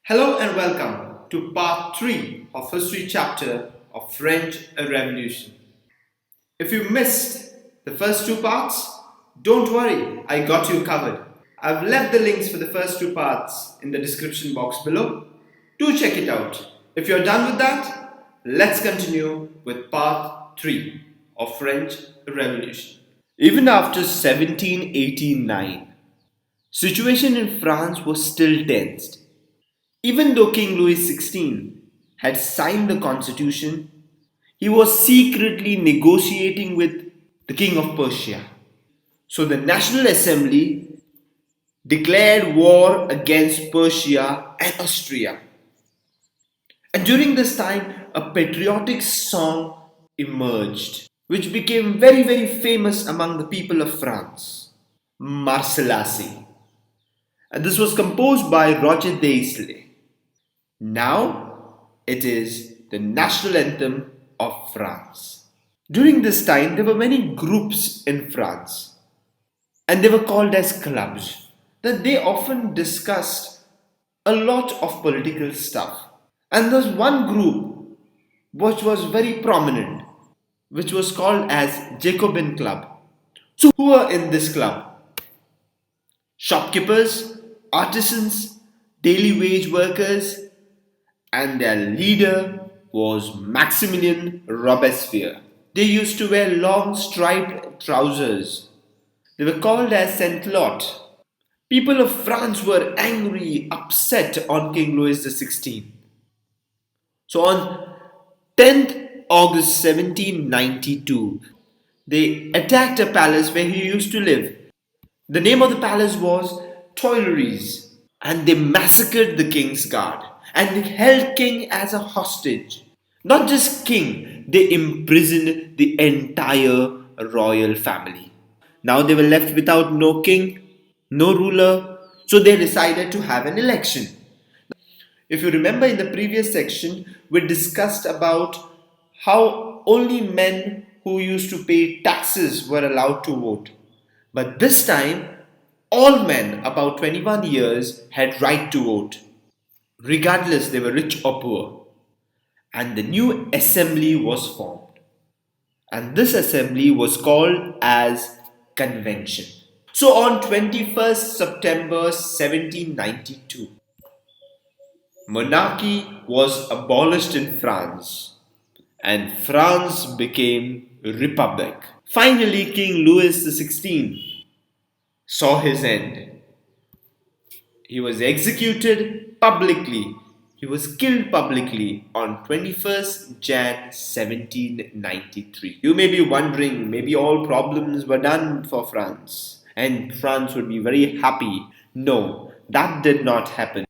Hello and welcome to part 3 of history chapter of French Revolution. If you missed the first two parts, don't worry, I got you covered. I've left the links for the first two parts in the description box below. Do check it out. If you're done with that, let's continue with part 3 of French Revolution. Even after 1789, situation in France was still tensed. Even though King Louis XVI had signed the constitution, he was secretly negotiating with the King of Persia. So the National Assembly declared war against Persia and Austria. And during this time, a patriotic song emerged, which became very famous among the people of France, Marseillaise. And this was composed by Roger Daisley. Now it is the national anthem of France. During this time, there were many groups in France, and they were called as clubs. That they often discussed a lot of political stuff. And there's one group which was very prominent, which was called as Jacobin Club. So who were in this club? Shopkeepers, artisans, daily wage workers, and their leader was Maximilien Robespierre. They used to wear long striped trousers. They were called as Saint-Lot. People of France were angry, upset on King Louis XVI. So on 10th August 1792, they attacked a palace where he used to live. The name of the palace was Tuileries, and they massacred the king's guard and held king as a hostage. Not just king, they imprisoned the entire royal family. Now they were left without no king, no ruler, so they decided to have an election. If you remember in the previous section, we discussed about how only men who used to pay taxes were allowed to vote. But this time, all men about 21 years had right to vote, regardless they were rich or poor. And the new assembly was formed. And this assembly was called as convention. So on 21st September 1792, monarchy was abolished in France and France became a republic. Finally, King Louis XVI saw his end. He was executed publicly. He was killed publicly on 21st Jan 1793. You may be wondering, maybe all problems were done for France and France would be very happy. No, that did not happen.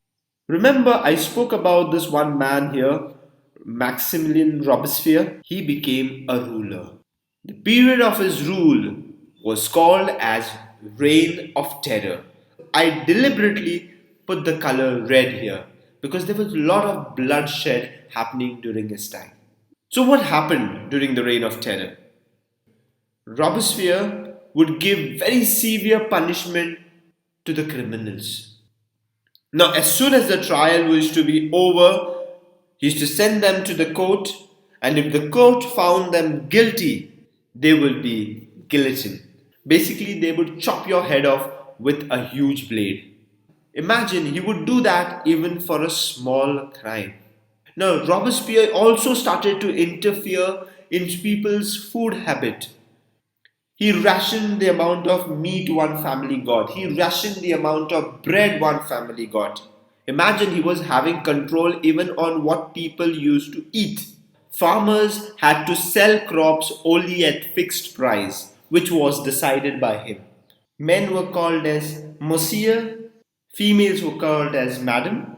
Remember, I spoke about this one man here, Maximilien Robespierre. He became a ruler. The period of his rule was called as Reign of Terror. I deliberately put the color red here because there was a lot of bloodshed happening during his time. So what happened during the Reign of Terror? Robespierre would give very severe punishment to the criminals. Now, as soon as the trial was to be over, he used to send them to the court, and if the court found them guilty, they will be guillotined. Basically, they would chop your head off with a huge blade. Imagine he would do that even for a small crime. Now, Robespierre also started to interfere in people's food habit. He rationed the amount of meat one family got. He rationed the amount of bread one family got. Imagine he was having control even on what people used to eat. Farmers had to sell crops only at fixed price, which was decided by him. Men were called as Monsieur, females were called as Madam.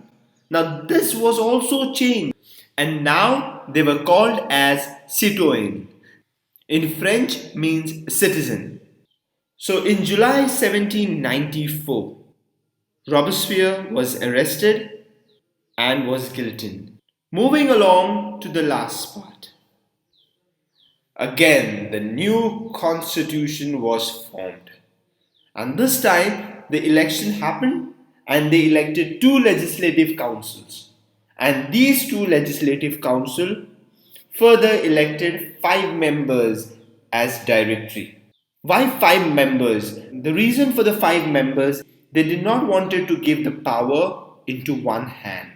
Now this was also changed, and now they were called as Citoyen. In French means citizen. So in July 1794, Robespierre was arrested and was guillotined. Moving along to the last part. Again, the new constitution was formed. And this time, the election happened and they elected 2 legislative councils. And these 2 legislative council further elected 5 members as directory. Why 5 members? The reason for the 5 members, they did not wanted to give the power into one hand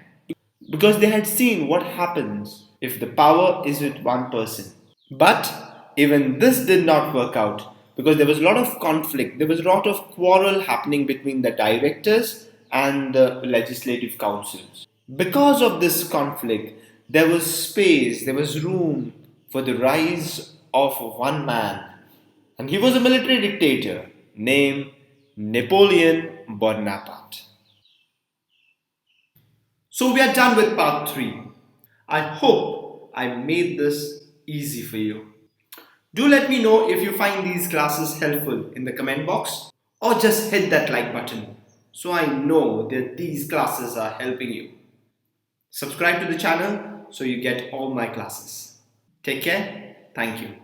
because they had seen what happens if the power is with one person. But even this did not work out because there was a lot of conflict, there was a lot of quarrel happening between the directors and the legislative councils. Because of this conflict, there was space, there was room for the rise of one man, and he was a military dictator named Napoleon Bonaparte. So we are done with part 3. I hope I made this easy for you. Do let me know if you find these classes helpful in the comment box, or just hit that like button so I know that these classes are helping you. Subscribe to the channel so you get all my classes. Take care. Thank you.